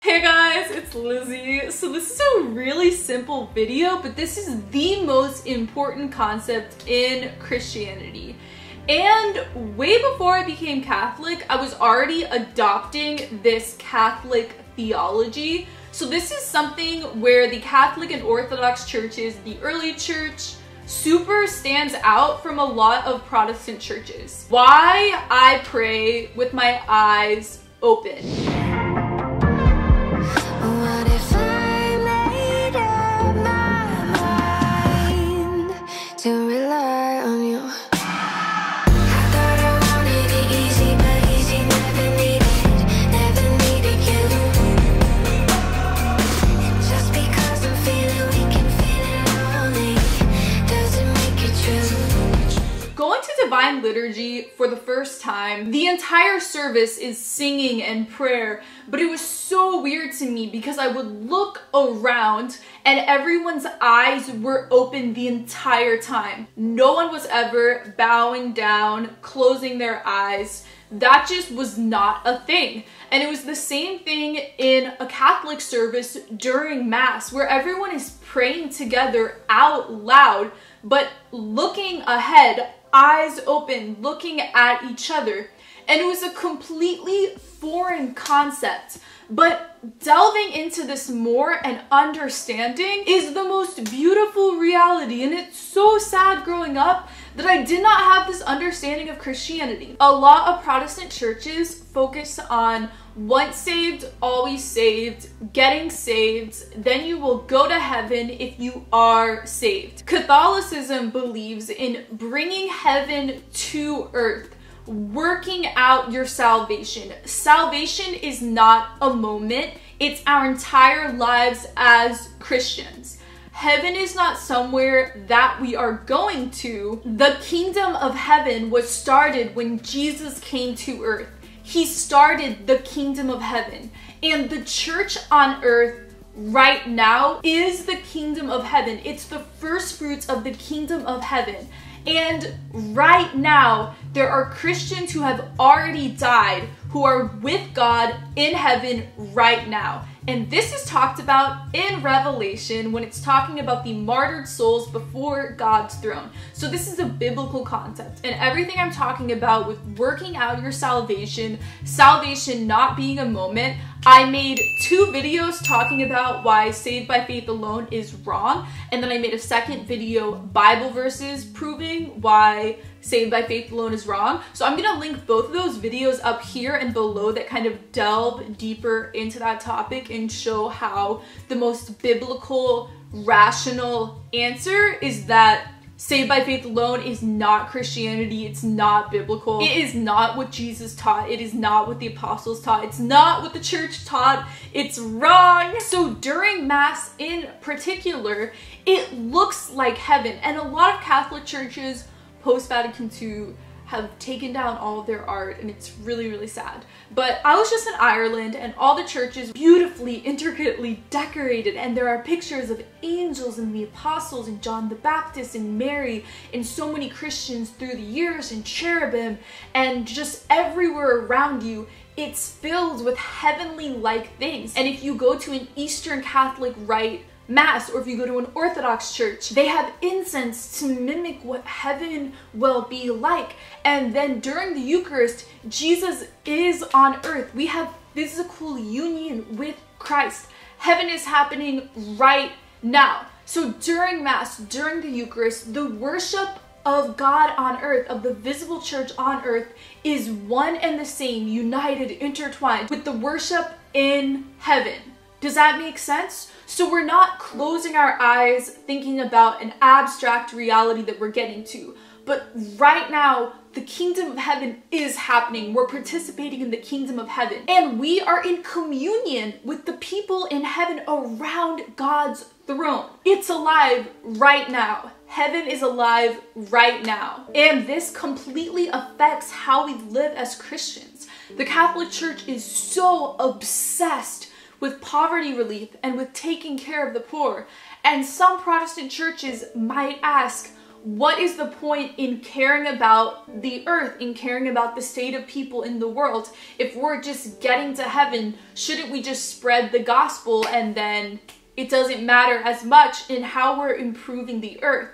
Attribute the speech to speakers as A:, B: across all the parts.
A: Hey guys, it's Lizzie. So this is a really simple video, but this is the most important concept in Christianity. And way before I became Catholic, I was already adopting this Catholic theology. So this is something where the Catholic and Orthodox churches, the early church, super stands out from a lot of Protestant churches. Why I pray with my eyes open. Divine liturgy for the first time, the entire service is singing and prayer, but it was so weird to me because I would look around and everyone's eyes were open the entire time. No one was ever bowing down, closing their eyes. That just was not a thing. And it was the same thing in a Catholic service during Mass, where everyone is praying together out loud, but looking ahead, eyes open, looking at each other. And it was a completely foreign concept. But delving into this more and understanding is the most beautiful reality. And it's so sad growing up that I did not have this understanding of Christianity. A lot of Protestant churches focus on once saved, always saved, getting saved, then you will go to heaven if you are saved. Catholicism believes in bringing heaven to earth, working out your salvation. Salvation is not a moment, it's our entire lives as Christians. Heaven is not somewhere that we are going to. The kingdom of heaven was started when Jesus came to earth. He started the kingdom of heaven. And the church on earth right now is the kingdom of heaven. It's the first fruits of the kingdom of heaven. And right now, there are Christians who have already died who are with God in heaven right now. And this is talked about in Revelation when it's talking about the martyred souls before God's throne. So this is a biblical concept. And everything I'm talking about with working out your salvation, salvation not being a moment, I made 2 videos talking about why saved by faith alone is wrong. And then I made a second video, Bible verses, proving why saved by faith alone is wrong. So I'm gonna link both of those videos up here and below that kind of delve deeper into that topic and show how the most biblical, rational answer is that saved by faith alone is not Christianity, it's not biblical, it is not what Jesus taught, it is not what the apostles taught, it's not what the church taught, it's wrong. So during Mass in particular, it looks like heaven, and a lot of Catholic churches post-Vatican II have taken down all of their art, and it's really, really sad. But I was just in Ireland, and all the churches beautifully, intricately decorated, and there are pictures of angels and the apostles and John the Baptist and Mary and so many Christians through the years and cherubim, and just everywhere around you it's filled with heavenly-like things. And if you go to an Eastern Catholic Rite Mass, or if you go to an Orthodox church, they have incense to mimic what heaven will be like. And then during the Eucharist, Jesus is on earth. We have physical union with Christ. Heaven is happening right now. So during Mass, during the Eucharist, the worship of God on earth, of the visible church on earth, is one and the same, united, intertwined with the worship in heaven. Does that make sense? So we're not closing our eyes thinking about an abstract reality that we're getting to. But right now, the kingdom of heaven is happening. We're participating in the kingdom of heaven. And we are in communion with the people in heaven around God's throne. It's alive right now. Heaven is alive right now. And this completely affects how we live as Christians. The Catholic Church is so obsessed with poverty relief and with taking care of the poor. And some Protestant churches might ask, what is the point in caring about the earth, in caring about the state of people in the world? If we're just getting to heaven, shouldn't we just spread the gospel and then it doesn't matter as much in how we're improving the earth?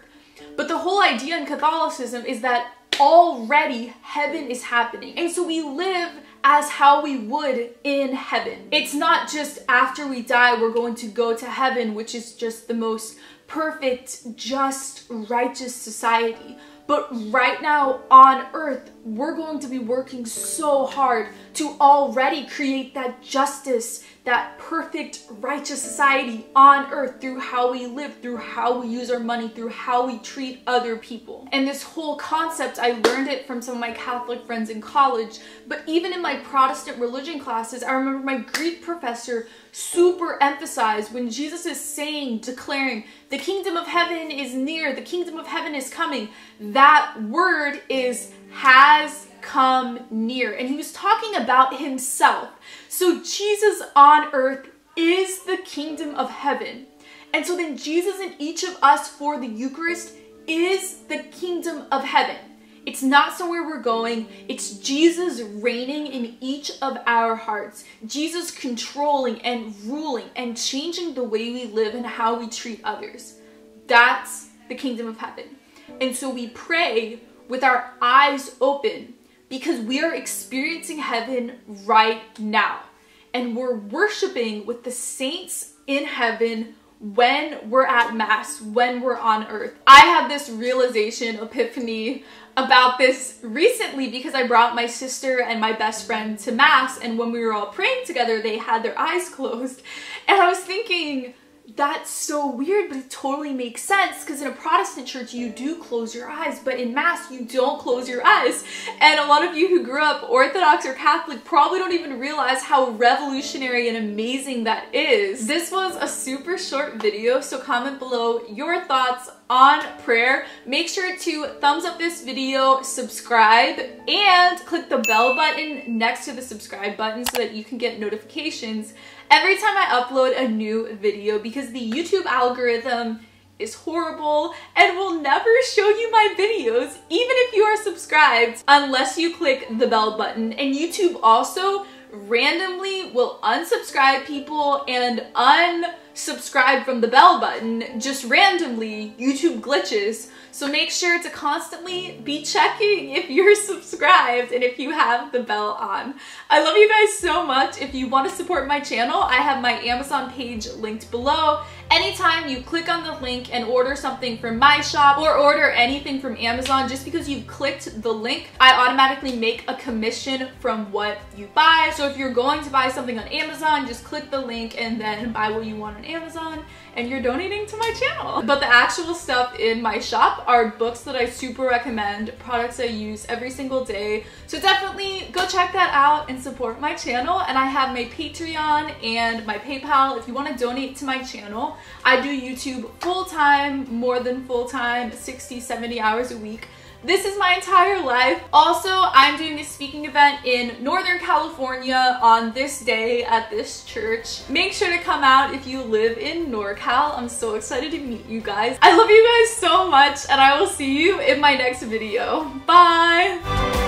A: But the whole idea in Catholicism is that already heaven is happening. And so we live as how we would in heaven. It's not just after we die we're going to go to heaven, which is just the most perfect, just, righteous society. But right now on earth, we're going to be working so hard to already create that justice, that perfect, righteous society on earth through how we live, through how we use our money, through how we treat other people. And this whole concept, I learned it from some of my Catholic friends in college, but even in my Protestant religion classes, I remember my Greek professor super emphasized when Jesus is saying, declaring, the kingdom of heaven is near, the kingdom of heaven is coming. That word is has come near. And he was talking about himself. So Jesus on earth is the kingdom of heaven. And so then Jesus in each of us for the Eucharist is the kingdom of heaven. It's not somewhere we're going. It's Jesus reigning in each of our hearts. Jesus controlling and ruling and changing the way we live and how we treat others. That's the kingdom of heaven. And so we pray with our eyes open because we are experiencing heaven right now. And we're worshiping with the saints in heaven when we're at Mass, when we're on earth. I had this realization, epiphany about this recently because I brought my sister and my best friend to Mass, and when we were all praying together, they had their eyes closed. And I was thinking, that's so weird, but it totally makes sense because in a Protestant church, you do close your eyes, but in Mass, you don't close your eyes. And a lot of you who grew up Orthodox or Catholic probably don't even realize how revolutionary and amazing that is. This was a super short video, so comment below your thoughts on prayer. Make sure to thumbs up this video, subscribe, and click the bell button next to the subscribe button so that you can get notifications every time I upload a new video, because the YouTube algorithm is horrible and will never show you my videos, even if you are subscribed, unless you click the bell button. And YouTube also randomly will unsubscribe people and unsubscribe from the bell button, just randomly. YouTube glitches. So make sure to constantly be checking if you're subscribed and if you have the bell on. I love you guys so much. If you want to support my channel, I have my Amazon page linked below. Anytime you click on the link and order something from my shop or order anything from Amazon, just because you've clicked the link, I automatically make a commission from what you buy. So if you're going to buy something on Amazon, just click the link and then buy what you want on Amazon, and you're donating to my channel. But the actual stuff in my shop are books that I super recommend, products I use every single day. So definitely go check that out and support my channel. And I have my Patreon and my PayPal if you want to donate to my channel. I do YouTube full-time, more than full-time, 60, 70 hours a week. This is my entire life. Also, I'm doing a speaking event in Northern California on this day at this church. Make sure to come out if you live in NorCal. I'm so excited to meet you guys. I love you guys so much, and I will see you in my next video. Bye!